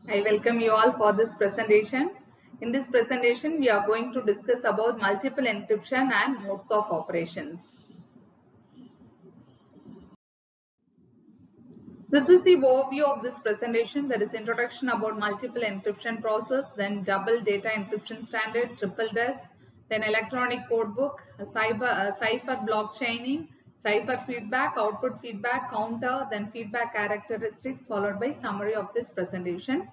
I welcome you all for this presentation. In this presentation, we are going to discuss about multiple encryption and modes of operations. This is the overview of this presentation. There is introduction about multiple encryption process, then double data encryption standard, triple DES, then electronic code book, cipher blockchaining, cipher feedback, output feedback, counter, then feedback characteristics, followed by summary of this presentation.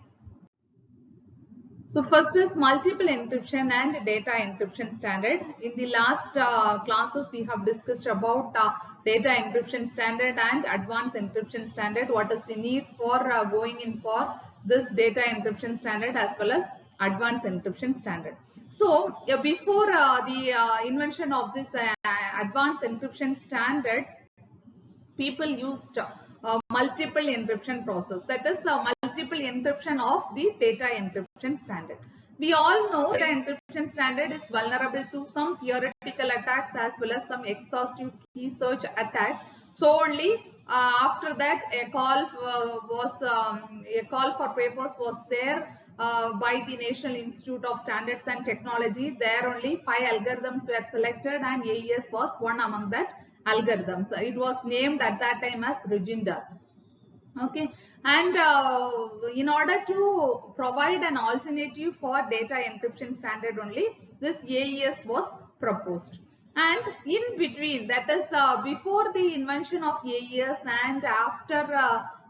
So first is multiple encryption and data encryption standard. In the last classes, we have discussed about data encryption standard and advanced encryption standard. What is the need for going in for this data encryption standard as well as advanced encryption standard. So before the invention of this advanced encryption standard, people used multiple encryption process, that is multiple encryption of the data encryption standard. We all know the encryption standard is vulnerable to some theoretical attacks as well as some exhaustive key search attacks. So only after that a call for papers was there by the National Institute of Standards and Technology. There only 5 algorithms were selected and AES was one among that algorithms. It was named at that time as Reginder. Okay, and in order to provide an alternative for data encryption standard only, this AES was proposed. And in between, that is before the invention of AES and after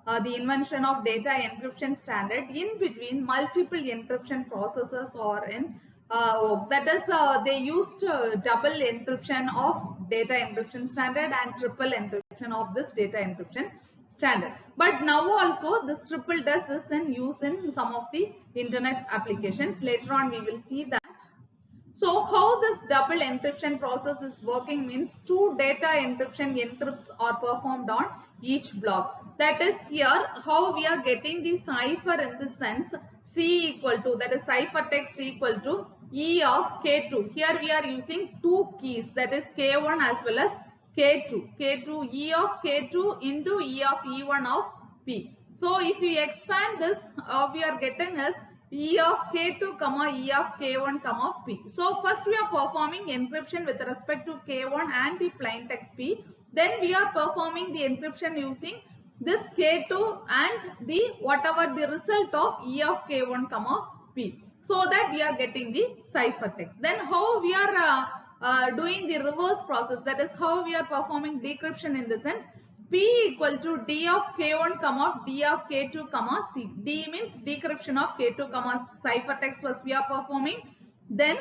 the invention of data encryption standard, in between multiple encryption processes are in that is they used double encryption of data encryption standard and triple encryption of this data encryption standard. But now also this triple DES is in use in some of the internet applications. Later on we will see that. So how this double encryption process is working means two data encryption encrypts are performed on each block. That is here how we are getting the cipher in the sense C equal to, that is ciphertext equal to E of K2. Here we are using two keys, that is K1 as well as K2. K2 E of K2 into E of E1 of P. So if we expand this, we are getting as E of K2 comma E of K1 comma P. So first we are performing encryption with respect to K1 and the plain text P. Then we are performing the encryption using this K2 and the whatever the result of E of K1 comma P. So that we are getting the ciphertext. Then how we are doing the reverse process, that is how we are performing decryption in the sense P equal to D of K1 comma D of K2 comma C. D means decryption of K2 comma ciphertext first we are performing. Then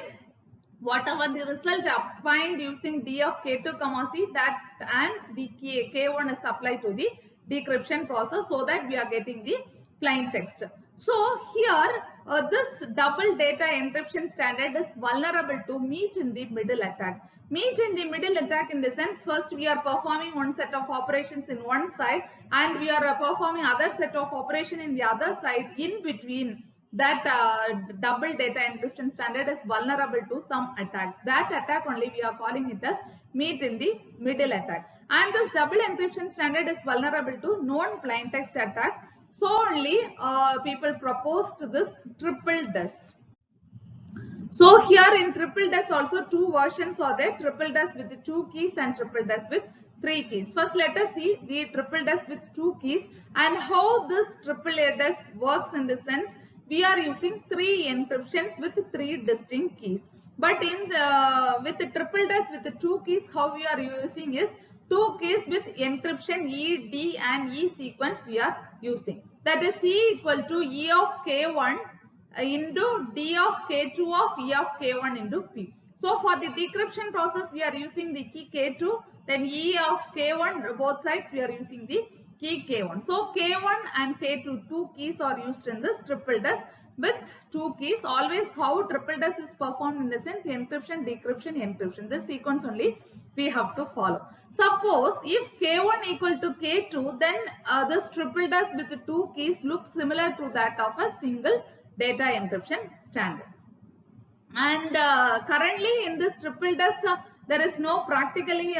whatever the result obtained using D of K2 comma C, that and the K1 is applied to the decryption process so that we are getting the plain text. So here this double data encryption standard is vulnerable to meet in the middle attack. Meet in the middle attack in the sense first we are performing one set of operations in one side and we are performing other set of operation in the other side. In between that double data encryption standard is vulnerable to some attack. That attack only we are calling it as meet in the middle attack. And this double encryption standard is vulnerable to known plain text attack. So only people proposed this triple DES. So here in triple DES also two versions are there, triple DES with 2 keys and triple DES with 3 keys. First let us see the triple DES with 2 keys and how this triple DES works in the sense we are using 3 encryptions with 3 distinct keys. But in the with the triple DES with the 2 keys, how we are using is 2 keys with encryption E, D and E sequence we are using. That is E equal to E of K1 into D of K2 of E of K1 into P. So for the decryption process we are using the key K2, then E of K1 both sides we are using the key K1. So K1 and K2 two keys are used in this triple DES with 2 keys. Always how triple DES is performed in the sense encryption, decryption, encryption. This sequence only we have to follow. Suppose if K1 equal to K2, then this triple DES with the 2 keys looks similar to that of a single data encryption standard. And currently in this triple DES there is no practically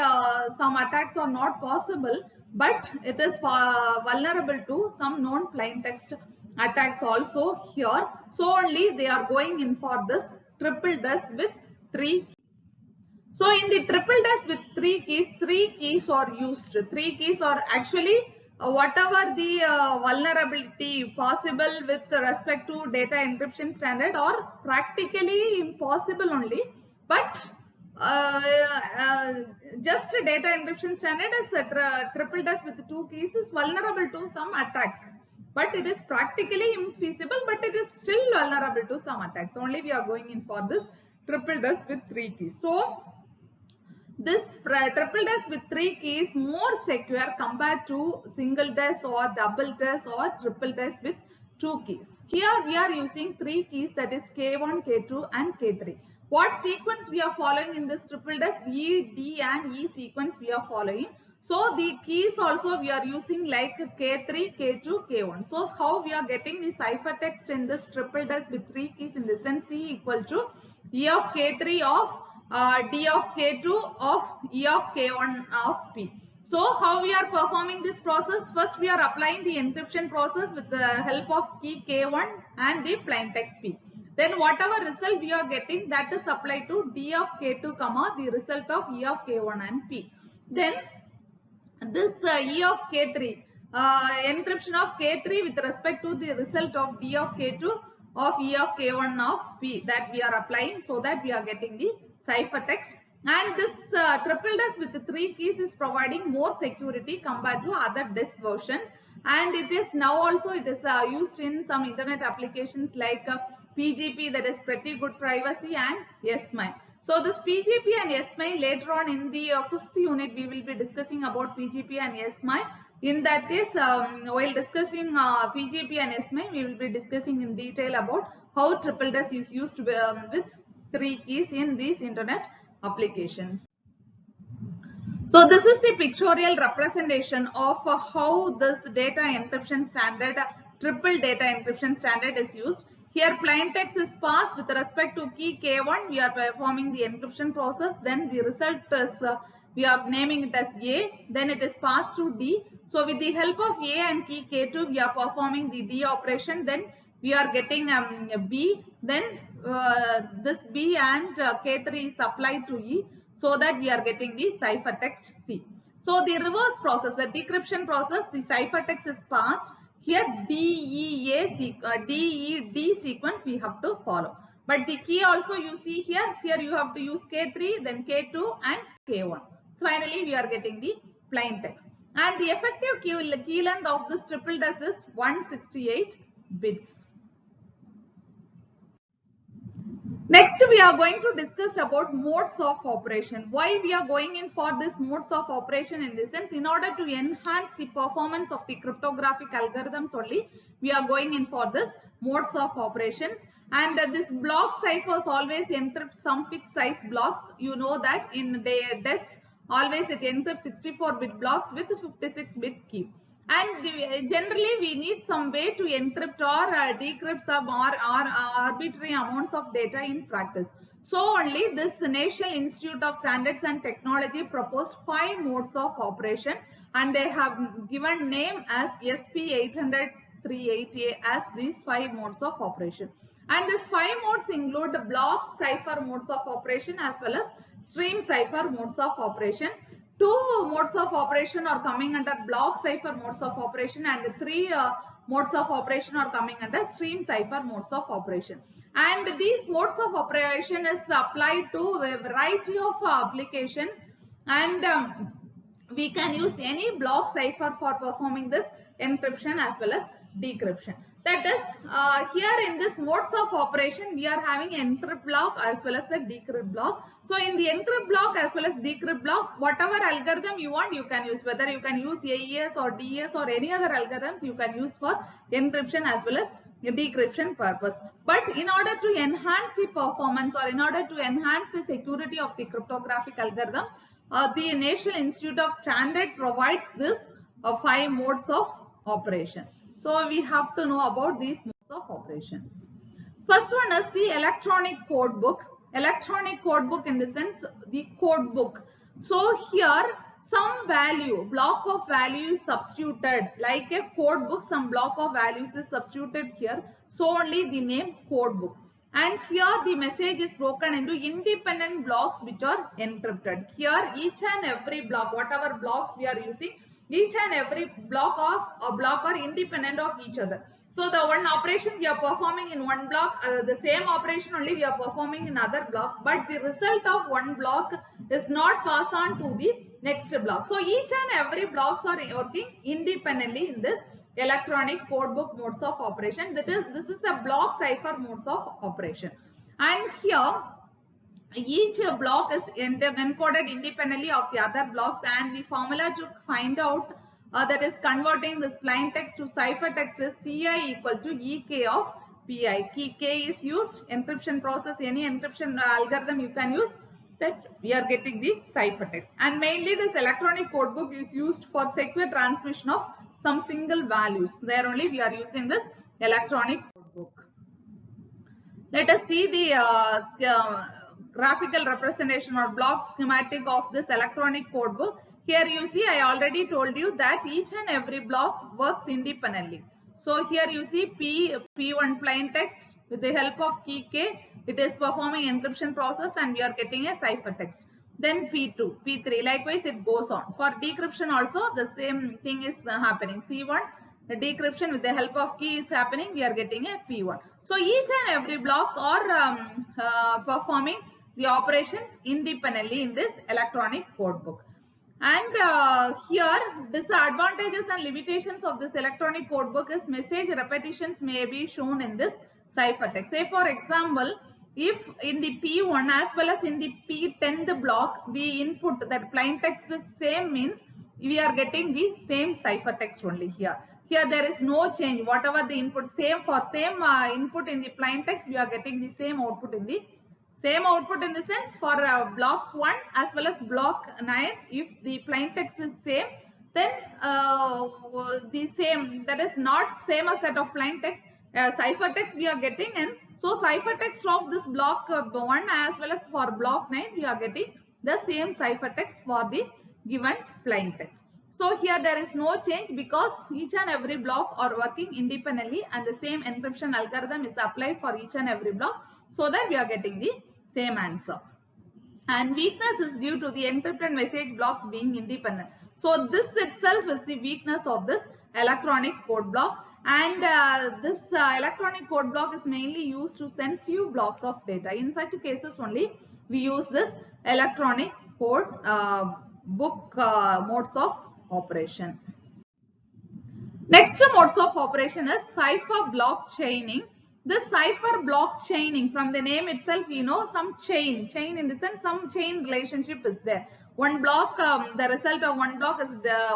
some attacks are not possible, but it is vulnerable to some known plain text attacks also here. So only they are going in for this triple dash with 3 keys. So in the triple dash with 3 keys are used. 3 keys are actually whatever the vulnerability possible with respect to data encryption standard or practically impossible only. But uh, uh, just data encryption standard as a triple dash with 2 keys is vulnerable to some attacks. But it is practically infeasible, but it is still vulnerable to some attacks. Only we are going in for this triple dash with 3 keys. So this triple dash with 3 keys more secure compared to single dash or double dash or triple dash with 2 keys. Here we are using 3 keys, that is K1, K2 and K3. What sequence we are following in this triple dash? E, D and E sequence we are following. So the keys also we are using like K3, K2, K1. So how we are getting the ciphertext in this triple dash with 3 keys in the sense C equal to E of K3 of D of K2 of E of K1 of P. So how we are performing this process? First we are applying the encryption process with the help of key K1 and the plaintext P. Then whatever result we are getting, that is applied to D of K2 comma the result of E of K1 and P. Then this E of K3, encryption of K3 with respect to the result of D of K2 of E of K1 of P, that we are applying, so that we are getting the ciphertext. And this triple dash with the 3 keys is providing more security compared to other disk versions. And it is now also it is used in some internet applications like PGP, that is pretty good privacy, and SMI. So this PGP and SMI later on in the 5th unit we will be discussing about PGP and SMI. In that case, while discussing PGP and SMI, we will be discussing in detail about how triple dash is used with 3 keys in these internet applications. So this is the pictorial representation of how this data encryption standard, triple data encryption standard is used. Here plaintext is passed with respect to key K1. We are performing the encryption process. Then the result is, we are naming it as A. Then it is passed to D. So with the help of A and key K2, we are performing the D operation. Then we are getting B. Then this B and K3 is applied to E, so that we are getting the ciphertext C. So the reverse process, the decryption process, the ciphertext is passed. Here DED sequence we have to follow. But the key also you see here you have to use K3, then K2 and K1. So finally we are getting the plain text. And the effective key length of this triple dash is 168 bits. Next, we are going to discuss about modes of operation. Why we are going in for this modes of operation in this sense? In order to enhance the performance of the cryptographic algorithms only, we are going in for this modes of operations. And this block ciphers always encrypt some fixed size blocks. You know that in the DES, always it encrypts 64-bit blocks with 56-bit key. And generally we need some way to encrypt or decrypt some or arbitrary amounts of data in practice. So only this National Institute of Standards and Technology proposed 5 modes of operation, and they have given name as SP800-38A as these 5 modes of operation. And these 5 modes include block cipher modes of operation as well as stream cipher modes of operation. 2 modes of operation are coming under block cipher modes of operation, and 3 modes of operation are coming under stream cipher modes of operation. And these modes of operation is applied to a variety of applications, and we can use any block cipher for performing this encryption as well as decryption. That is, here in this modes of operation, we are having encrypt block as well as the decrypt block. So in the encrypt block as well as decrypt block, whatever algorithm you want, you can use. Whether you can use AES or DES or any other algorithms, you can use for encryption as well as decryption purpose. But in order to enhance the performance or in order to enhance the security of the cryptographic algorithms, the National Institute of Standard provides this 5 modes of operation. So we have to know about these modes of operations. First one is the electronic code book. Electronic code book in the sense the code book. So here some value, block of value is substituted, like a code book, some block of values is substituted here, so only the name code book. And here the message is broken into independent blocks which are encrypted. Here each and every block, whatever blocks we are using, each and every block are independent of each other. So the one operation we are performing in one block, the same operation only we are performing in other block, but the result of one block is not passed on to the next block. So each and every blocks are working independently in this electronic code book modes of operation. This is a block cipher modes of operation. And here each block is encoded independently of the other blocks, and the formula to find out that is converting this plain text to cipher text is Ci equal to Ek of Pi. K is used, encryption process, any encryption algorithm you can use, that we are getting the cipher text. And mainly this electronic code book is used for secure transmission of some single values. There only we are using this electronic code book. Let us see the graphical representation or block schematic of this electronic code book. Here you see, I already told you that each and every block works independently. So here you see P1 plain text with the help of key K, it is performing encryption process and we are getting a cipher text. Then P2, P3, likewise it goes on. For decryption also the same thing is happening. C1, the decryption with the help of key is happening, we are getting a P1. So each and every block are performing the operations independently in this electronic code book. And here disadvantages and limitations of this electronic code book is message repetitions may be shown in this cipher text. Say for example, if in the P1 as well as in the P10th block the input, that plain text is same, means we are getting the same cipher text only here. Here there is no change, whatever the input, same for same input in the plain text, we are getting the same output in the sense for block 1 as well as block 9. If the plain text is same, then the same, that is not same as set of plain text, cipher text we are getting, and so cipher text of this block 1 as well as for block 9 we are getting the same cipher text for the given plain text. So here there is no change because each and every block are working independently and the same encryption algorithm is applied for each and every block, so that we are getting the same answer. And weakness is due to the encrypted message blocks being independent. So this itself is the weakness of this electronic code block, and this electronic code block is mainly used to send few blocks of data. In such cases only we use this electronic code book modes of operation. Next modes of operation is cipher block chaining. This cipher block chaining, from the name itself we know some chain in the sense some chain relationship is there. One block, the result of one block is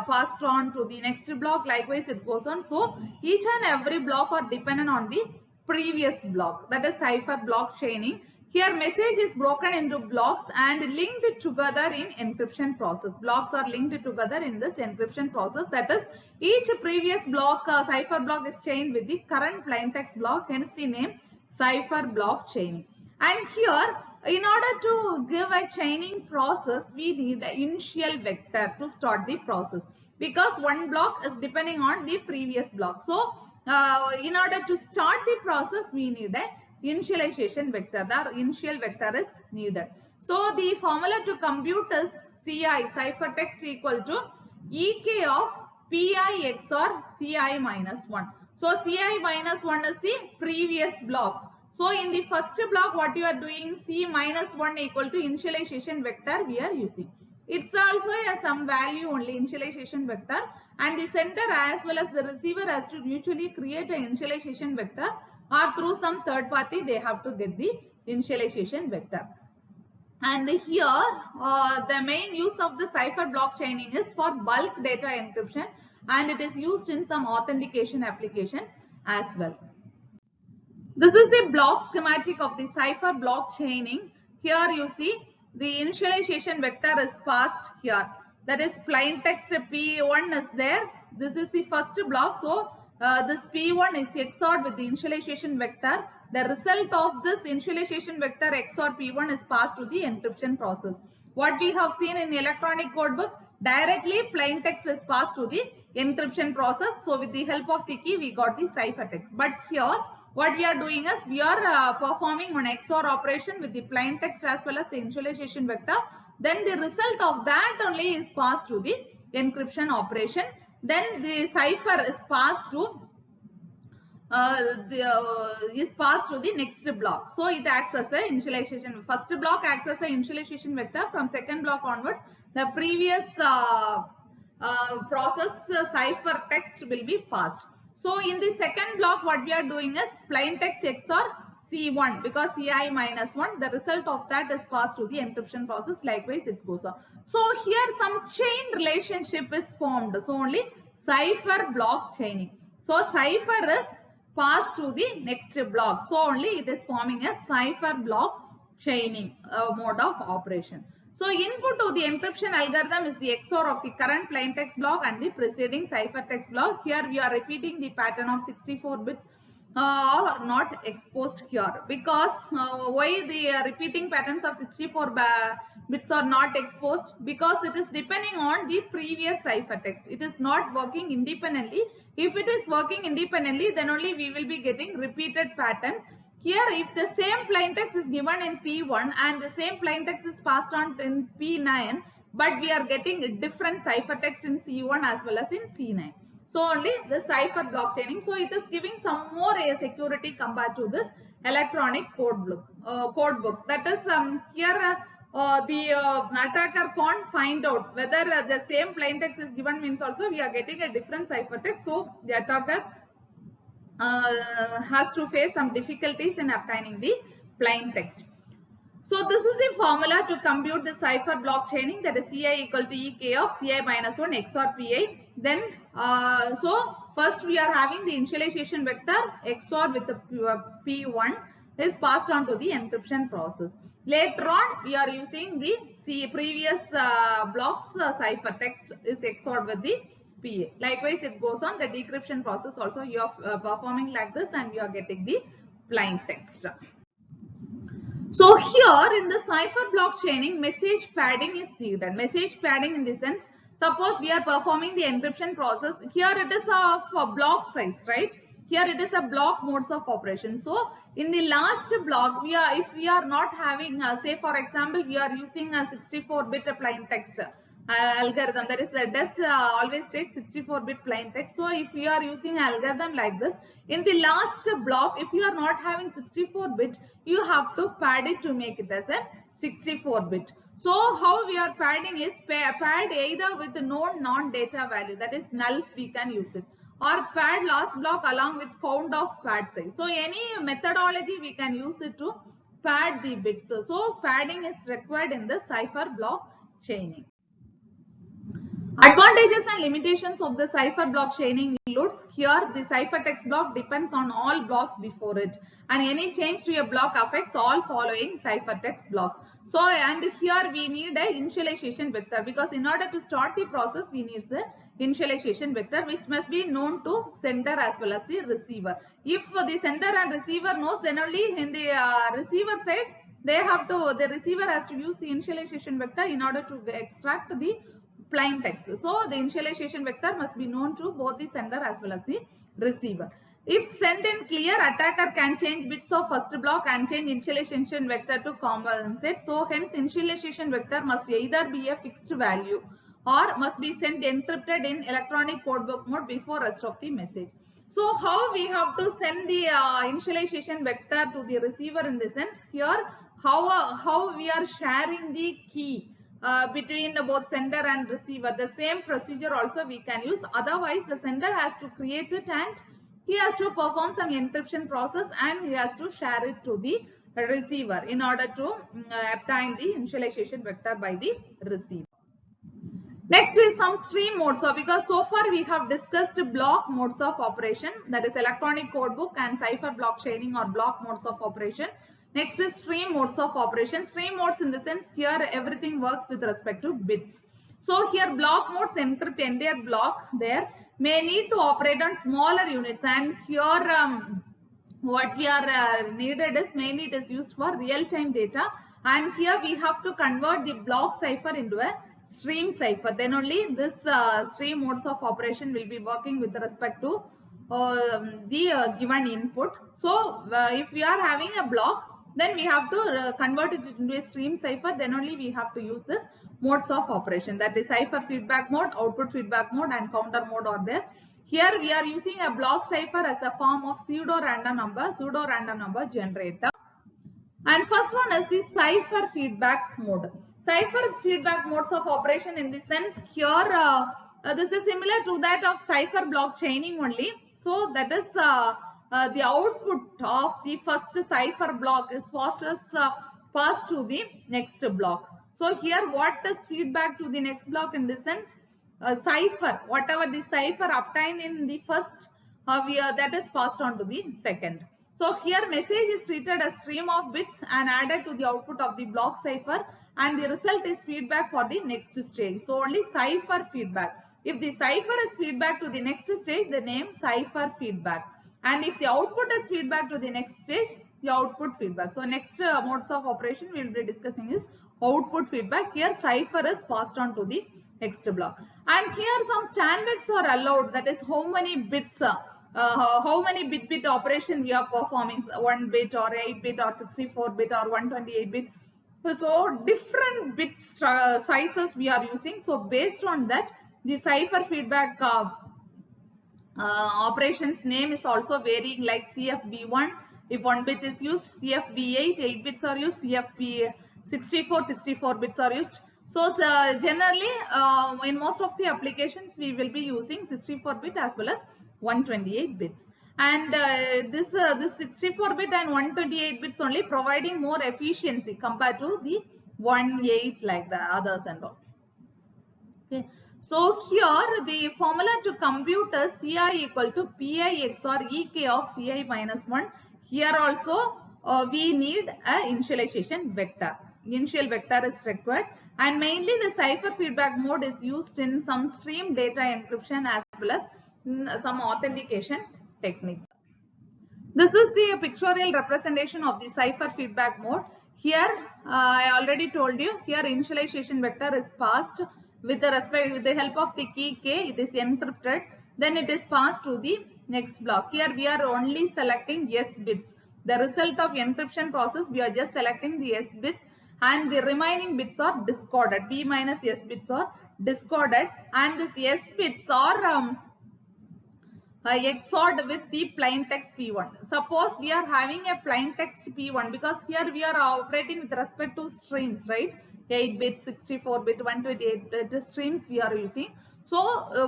passed on to the next block, likewise it goes on. So each and every block are dependent on the previous block, that is cipher block chaining. Here message is broken into blocks and linked together in encryption process. Blocks are linked together in this encryption process, that is each previous block, cipher block is chained with the current plain text block, hence the name cipher block chaining. And here in order to give a chaining process we need an initial vector to start the process, because one block is depending on the previous block. So in order to start the process we need a initialization vector. The initial vector is needed. So the formula to compute is Ci, cipher text, equal to Ek of Pi XOR Ci minus 1. So Ci minus 1 is the previous blocks. So in the first block what you are doing, C minus 1 equal to initialization vector we are using. It's also a some value only, initialization vector, and the sender as well as the receiver has to mutually create an initialization vector, or through some third party they have to get the initialization vector. And here the main use of the cipher block chaining is for bulk data encryption, and it is used in some authentication applications as well. This is the block schematic of the cipher block chaining. Here you see the initialization vector is passed here, that is plain text P1 is there. This is the first block, so this P1 is XORed with the initialization vector. The result of this initialization vector XOR P1 is passed to the encryption process. What we have seen in the electronic code book, Directly plain text is passed to the encryption process. So with the help of the key we got the ciphertext. But here what we are doing is we are performing an XOR operation with the plain text as well as the initialization vector. Then the result of that only is passed to the encryption operation. Then the cipher is passed to is passed to the next block. So it acts as a initialization. First block acts as a initialization vector. From second block onwards, the previous process cipher text will be passed. So in the second block, what we are doing is plain text XOR C1, because Ci minus 1, the result of that is passed to the encryption process. Likewise, it goes on. So here some chain relationship is formed. So only cipher block chaining. So cipher is passed to the next block. So only it is forming a cipher block chaining mode of operation. So input to the encryption algorithm is the XOR of the current plain text block and the preceding ciphertext block. Here we are repeating the pattern of 64 bits are not exposed here, because why the repeating patterns of 64 bits are not exposed? Because it is depending on the previous ciphertext. It is not working independently. If it is working independently, then only we will be getting repeated patterns. Here, if the same plain text is given in P1 and the same plain text is passed on in P9, but we are getting different ciphertext in C1 as well as in C9. So only the cipher block chaining. So it is giving some more security compared to this electronic code book. That is here the attacker can't find out whether the same plain text is given, means also we are getting a different ciphertext. So the attacker has to face some difficulties in obtaining the plain text. So this is the formula to compute the cipher block chaining, that is Ci equal to Ek of Ci minus 1 XOR Pi. Then so first we are having the initialization vector XOR with the P1 is passed on to the encryption process. Later on we are using the previous blocks ciphertext is XOR with the PA. Likewise it goes on the decryption process also. You are performing like this and you are getting the plain text. So here in the cipher block chaining, message padding is needed. Message padding in the sense, suppose we are performing the encryption process. Here it is of block size, right? Here it is a block modes of operation. So in the last block, if we are not having, say for example, we are using a 64-bit plain text algorithm, that is does always take 64-bit plain text. So if we are using algorithm like this, in the last block, if you are not having 64-bit, you have to pad it to make it as a 64-bit. So how we are padding is pad either with the known non-data value, that is nulls we can use it, or pad last block along with count of pad size. So any methodology we can use it to pad the bits. So padding is required in the cipher block chaining. Advantages and limitations of the cipher block chaining includes, here the ciphertext block depends on all blocks before it, and any change to a block affects all following ciphertext blocks. So and here we need a initialization vector, because in order to start the process we need the initialization vector, which must be known to sender as well as the receiver. If the sender and receiver knows, then only in the receiver side the receiver has to use the initialization vector in order to extract the plain text. So the initialization vector must be known to both the sender as well as the receiver. If sent in clear, attacker can change bits of first block and change initialization vector to compensate. So hence initialization vector must either be a fixed value or must be sent encrypted in electronic codebook mode before rest of the message. So how we have to send the initialization vector to the receiver in the sense, here how we are sharing the key between both sender and receiver. The same procedure also we can use. Otherwise the sender has to create it and he has to perform some encryption process and he has to share it to the receiver in order to obtain the initialization vector by the receiver. Next is some stream modes. So because so far we have discussed block modes of operation, that is electronic codebook and cipher block chaining or block modes of operation. Next is stream modes of operation. Stream modes in the sense, here everything works with respect to bits. So here block modes encrypt entire block there, may need to operate on smaller units, and here what we are needed is mainly it is used for real-time data, and here we have to convert the block cipher into a stream cipher, then only this stream modes of operation will be working with respect to the given input. So if we are having a block, then we have to convert it into a stream cipher, then only we have to use this modes of operation, that is cipher feedback mode, output feedback mode and counter mode are there. Here we are using a block cipher as a form of pseudo random number generator. And first one is the cipher feedback mode. Cipher feedback modes of operation, in the sense here this is similar to that of cipher block chaining only. So that is the output of the first cipher block is passed to the next block. So here what is feedback to the next block, in this sense cipher, whatever the cipher obtained in the first that is passed on to the second. So here message is treated as stream of bits and added to the output of the block cipher, and the result is feedback for the next stage. So only cipher feedback. If the cipher is feedback to the next stage, the name cipher feedback. And if the output is feedback to the next stage, the output feedback. So next modes of operation we will be discussing is output feedback. Here cipher is passed on to the next block. And here some standards are allowed, that is how many bits how many bit operation we are performing, 1 bit or 8 bit or 64 bit or 128 bit. So different bit sizes we are using. So based on that, the cipher feedback operations name is also varying, like CFB1 if 1 bit is used, CFB8 8 bits are used, CFB 64 bits are used. So generally in most of the applications we will be using 64 bit as well as 128 bits, and this 64 bit and 128 bits only providing more efficiency compared to the 1/8 like the others and all. Okay. So here the formula to compute is Ci equal to Pi XOR Ek of Ci minus 1. Here also we need a initialization vector. Initial vector is required, and mainly the cipher feedback mode is used in some stream data encryption as well as some authentication techniques. This is the pictorial representation of the cipher feedback mode. Here I already told you, here initialization vector is passed with the help of the key k, it is encrypted, then it is passed to the next block. Here we are only selecting yes bits. The result of encryption process, we are just selecting the yes bits, and the remaining bits are discarded. B minus yes bits are discarded, and this yes bits are XORed with the plain text P1. Suppose we are having a plain text P1, because here we are operating with respect to streams, right? 8 bit, 64 bit, 128 bit streams we are using. So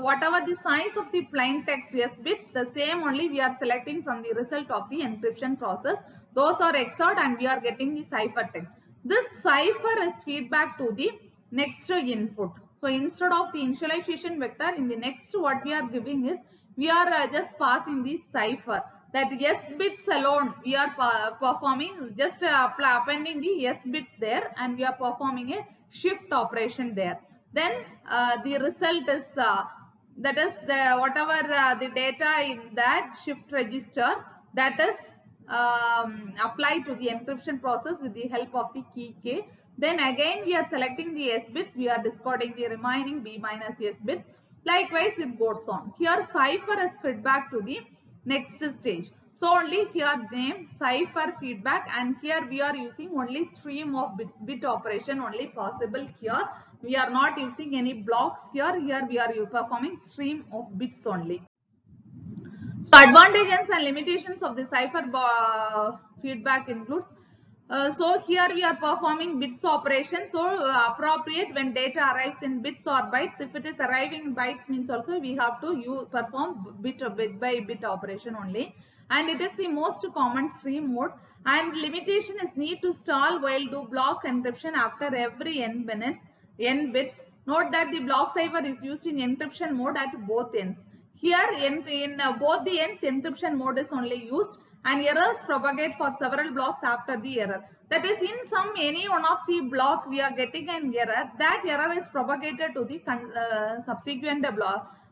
whatever the size of the plain text yes bits, the same only we are selecting from the result of the encryption process. Those are XORed and we are getting the cipher text. This cipher is feedback to the next input. So instead of the initialization vector, in the next what we are giving is, we are just passing the cipher, that yes bits alone we are performing, just appending the yes bits there, and we are performing a shift operation there. Then the result is that is the whatever the data in that shift register, that is applied to the encryption process with the help of the key k. Then again we are selecting the yes bits, we are discarding the remaining b minus yes bits. Likewise it goes on. Here cipher is feedback to the next stage. So only here name cipher feedback, and here we are using only stream of bits, bit operation only possible here. We are not using any blocks here. Here we are performing stream of bits only. So advantages and limitations of the cipher feedback includes, so here we are performing bits operation, so appropriate when data arrives in bits or bytes. If it is arriving in bytes means also we have to perform bit by bit operation only, and it is the most common stream mode. And limitation is need to stall while do block encryption after every n minutes, n bits. Note that the block cipher is used in encryption mode at both ends. Here in both the ends encryption mode is only used, and errors propagate for several blocks after the error. That is, in any one of the block we are getting an error, that error is propagated to the subsequent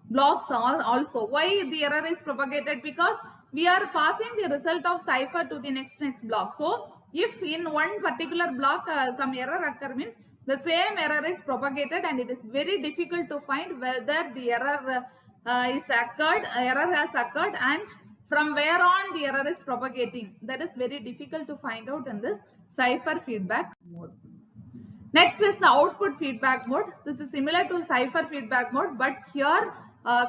blocks also. Why the error is propagated? Because we are passing the result of cipher to the next block. So if in one particular block some error occur means, the same error is propagated, and it is very difficult to find whether the error error has occurred, and from where on the error is propagating. That is very difficult to find out in this cipher feedback mode. Next is the output feedback mode. This is similar to cipher feedback mode, but here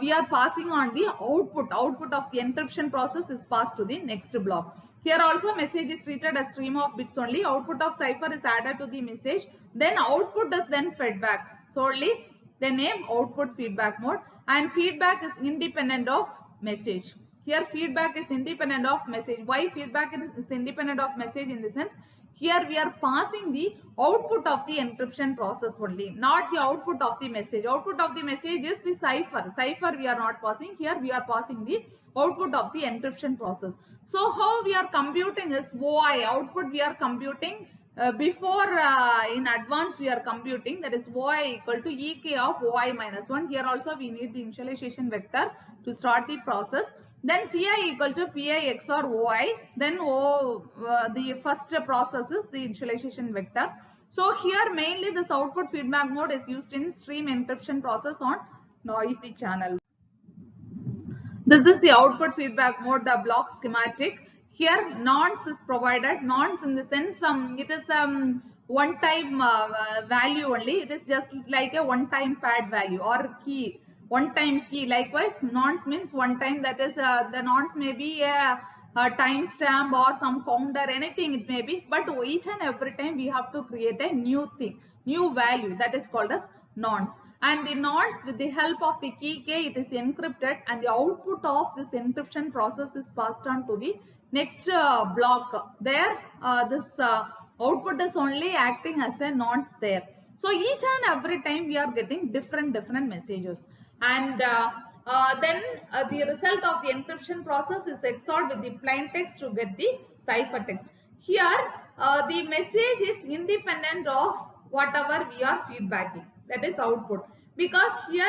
we are passing on the output. Output of the encryption process is passed to the next block. Here also message is treated as stream of bits only. Output of cipher is added to the message. Then output is then fed back. Solely the name output feedback mode, and feedback is independent of message. Here feedback is independent of message. Why feedback is independent of message? In the sense, here we are passing the output of the encryption process only, not the output of the message. Output of the message is the cipher. Cipher we are not passing. Here we are passing the output of the encryption process. So how we are computing is OI. Output we are computing before in advance we are computing, that is OI equal to EK of OI minus 1. Here also we need the initialization vector to start the process. Then Ci equal to Pi XOR OI. Then the first process is the initialization vector. So here mainly this output feedback mode is used in stream encryption process on noisy channels. This is the output feedback mode, the block schematic. Here nonce is provided. Nonce in the sense it is one time value only. It is just like a one time pad value or key. One time key. Likewise, nonce means one time, that is the nonce may be a timestamp or some counter, anything it may be, but each and every time we have to create a new thing, new value, that is called as nonce. And the nonce, with the help of the key K, it is encrypted, and the output of this encryption process is passed on to the next block. There this output is only acting as a nonce there. So each and every time we are getting different messages, and then the result of the encryption process is XORed with the plain text to get the cipher text. Here the message is independent of whatever we are feedbacking, that is output, because here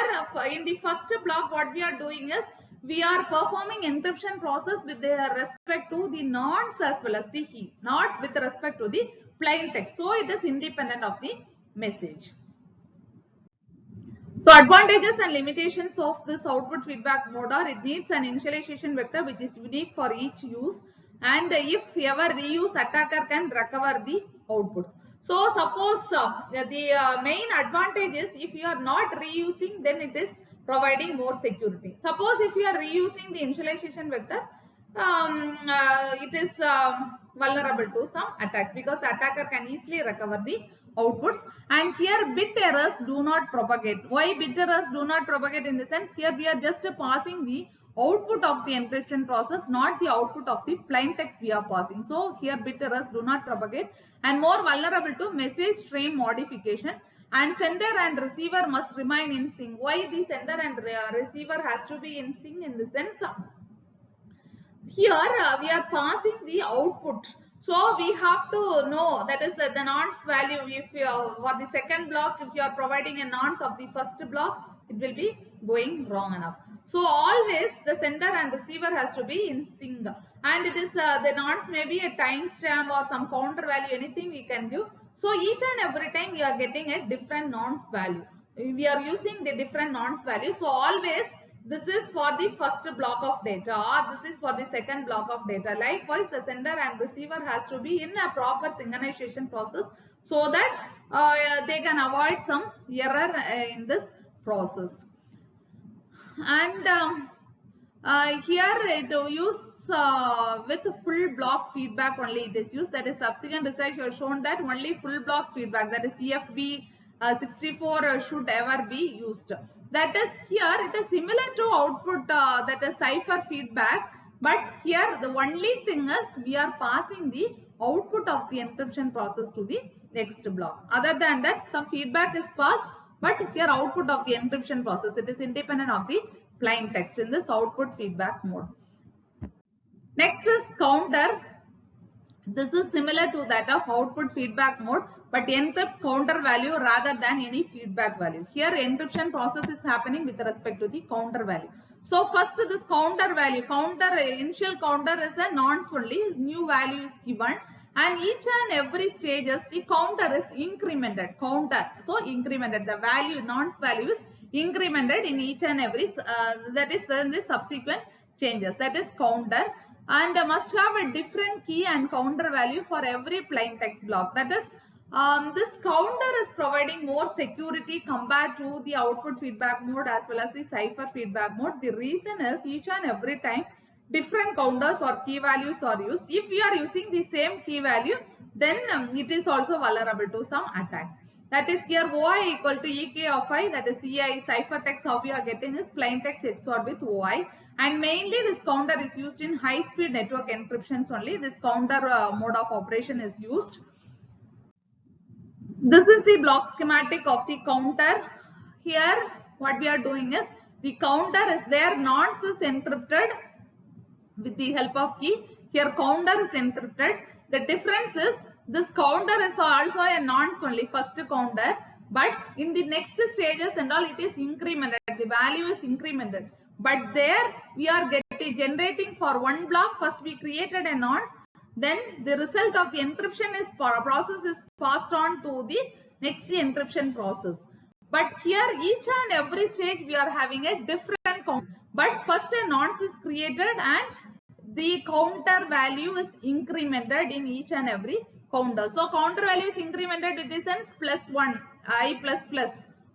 in the first block what we are doing is we are performing encryption process with respect to the nonce as well as the key, not with respect to the plain text. So it is independent of the message. So advantages and limitations of this output feedback mode are: it needs an initialization vector which is unique for each use, and if ever reuse, attacker can recover the outputs. So suppose the main advantage is if you are not reusing, then it is providing more security. Suppose if you are reusing the initialization vector, it is vulnerable to some attacks, because the attacker can easily recover the outputs. And here bit errors do not propagate. Why bit errors do not propagate? In the sense, here we are just passing the output of the encryption process, not the output of the plain text we are passing. So here bit errors do not propagate, and more vulnerable to message stream modification. And sender and receiver must remain in sync. Why the sender and receiver has to be in sync? In the sense, here we are passing the output, so we have to know, that is the nonce value. If you for the second block, if you are providing a nonce of the first block, it will be going wrong enough. So always the sender and receiver has to be in sync, and it is the nonce may be a timestamp or some counter value, anything we can give. So each and every time we are getting a different nonce value. We are using the different nonce value. So always this is for the first block of data, or this is for the second block of data. Likewise, the sender and receiver has to be in a proper synchronization process, so that they can avoid some error in this process. And here it use with full block feedback only it is used. That is, subsequent research has shown that only full block feedback, that is CFB 64 should ever be used. That is, here it is similar to output, that is cipher feedback, but here the only thing is we are passing the output of the encryption process to the next block. Other than that, some feedback is passed, but here output of the encryption process, it is independent of the plain text in this output feedback mode. Next is counter. This is similar to that of output feedback mode, but encrypts counter value rather than any feedback value. Here encryption process is happening with respect to the counter value. So first this counter value, initial counter is a nonce only, new value is given, and each and every stages the counter is incremented. So incremented, the value, nonce value is incremented in each and every that is then the subsequent changes, that is counter, and must have a different key and counter value for every plain text block. That is this counter is providing more security compared to the output feedback mode as well as the cipher feedback mode. The reason is each and every time different counters or key values are used. If we are using the same key value, then it is also vulnerable to some attacks. That is here OI equal to EK of I, that is CI cipher text. How we are getting is plain text XOR with OI, and mainly this counter is used in high speed network encryptions only. This counter mode of operation is used. This is the block schematic of the counter. Here what we are doing is the counter is there, nonce is encrypted with the help of key. Here counter is encrypted. The difference is this counter is also a nonce only, first counter, but in the next stages and all it is incremented, the value is incremented. But there we are generating for one block, first we created a nonce, then the result of the encryption is process is passed on to the next encryption process. But here each and every stage we are having a different count. But first a nonce is created and the counter value is incremented in each and every counter. So counter value is incremented with this sense +1, I ++,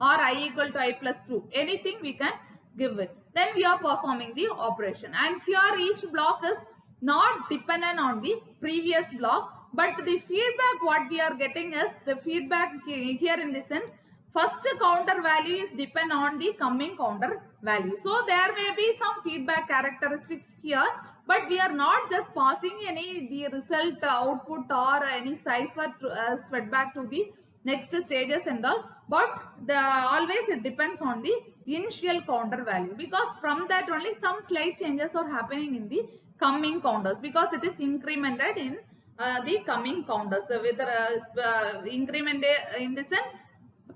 or I equal to I +2. Anything we can give it. Then we are performing the operation. And here each block is not dependent on the previous block, but the feedback what we are getting is the feedback here in this sense, first counter value is depend on the coming counter value. So there may be some feedback characteristics here, but we are not just passing any the result output or any cipher fed back to the next stages and all, but always it depends on the initial counter value, because from that only some slight changes are happening in the coming counters, because it is incremented in the coming counters. So with increment in the sense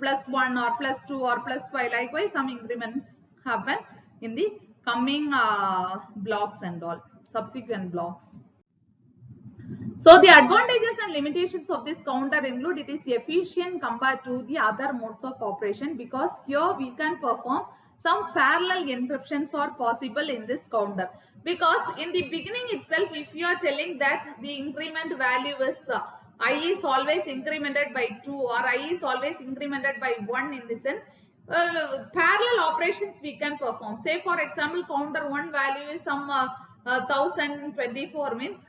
+1 or +2 or +5, likewise some increments happen in the coming blocks and all subsequent blocks. So the advantages and limitations of this counter include it is efficient compared to the other modes of operation, because here we can perform some parallel encryptions are possible in this counter. Because in the beginning itself, if you are telling that the increment value is I is always incremented by 2 or I is always incremented by 1, in the sense parallel operations we can perform. Say for example, counter 1 value is some 1024, means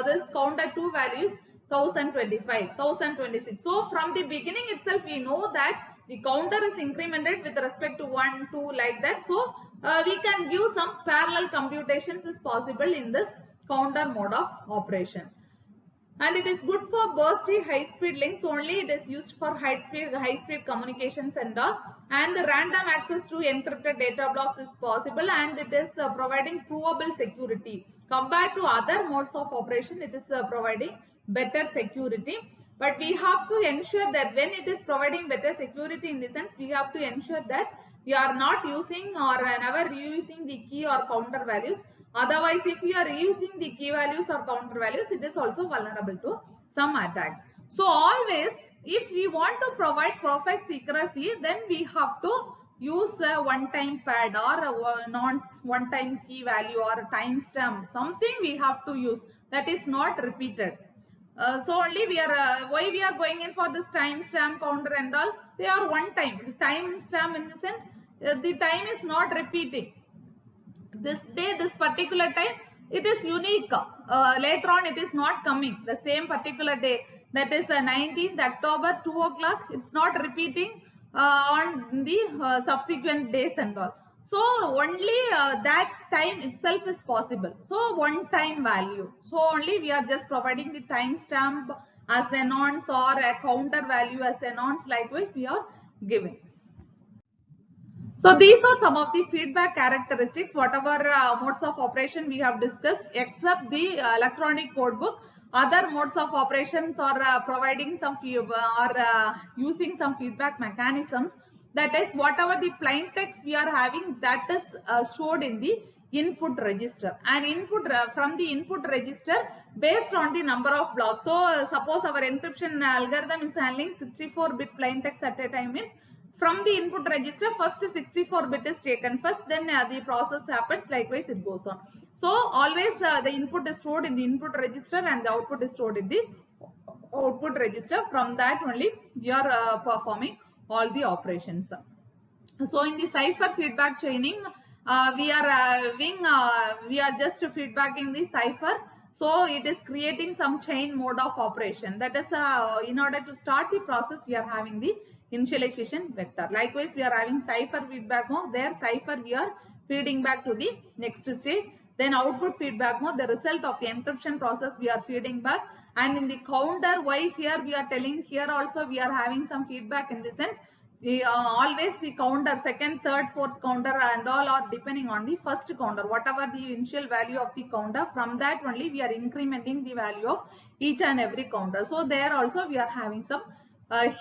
this counter 2 values 1025, 1026. So from the beginning itself we know that the counter is incremented with respect to 1, 2, like that. So we can give some parallel computations is possible in this counter mode of operation. And it is good for bursty high speed links only. It is used for high speed communications and all. And the random access to encrypted data blocks is possible, and it is providing provable security. Compared to other modes of operation, it is providing better security. But we have to ensure that when it is providing better security, in the sense we have to ensure that we are not using or never using the key or counter values. Otherwise, if you are using the key values or counter values, it is also vulnerable to some attacks. So always, if we want to provide perfect secrecy, then we have to use a one-time pad or a non-one-time key value or a timestamp. Something we have to use that is not repeated. So only we are why we are going in for this timestamp, counter and all. They are one time. The timestamp, in the sense the time is not repeating. This day, this particular time, it is unique. Later on, it is not coming. The same particular day, that is 19th October, 2 o'clock. It's not repeating on the subsequent days and all. So only that time itself is possible. So one time value. So only we are just providing the timestamp as a nonce or a counter value as a nonce. Likewise, we are giving. So these are some of the feedback characteristics, whatever modes of operation we have discussed, except the electronic codebook. Other modes of operations are providing some using some feedback mechanisms. That is, whatever the plain text we are having, that is stored in the input register. And input from the input register, based on the number of blocks. So suppose our encryption algorithm is handling 64-bit plain text at a time, means from the input register first 64-bit is taken first, then the process happens, likewise it goes on. So always the input is stored in the input register and the output is stored in the output register. From that only we are performing all the operations. So in the cipher feedback chaining, we are just feedbacking the cipher. So it is creating some chain mode of operation. That is, in order to start the process, we are having the initialization vector. Likewise, we are having cipher feedback mode. There, cipher we are feeding back to the next stage. Then output feedback mode, the result of the encryption process we are feeding back. And in the counter, why here we are telling, here also we are having some feedback in the sense, always the counter, second, third, fourth counter and all are depending on the first counter. Whatever the initial value of the counter, from that only we are incrementing the value of each and every counter. So there also we are having some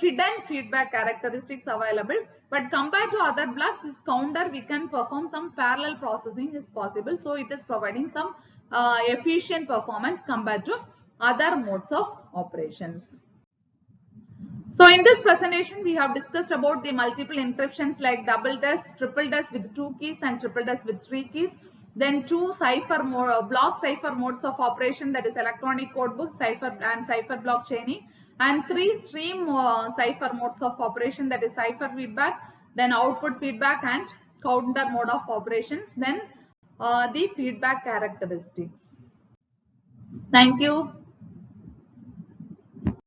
hidden feedback characteristics available. But compared to other blocks, this counter we can perform some parallel processing is possible. So it is providing some efficient performance compared to other modes of operations. So in this presentation, we have discussed about the multiple encryptions like double test, triple test with 2 keys and triple test with 3 keys. Then 2 cipher block cipher modes of operation, that is electronic codebook, cipher and cipher block chaining. And 3 stream cipher modes of operation, that is cipher feedback, then output feedback and counter mode of operations. Then the feedback characteristics. Thank you.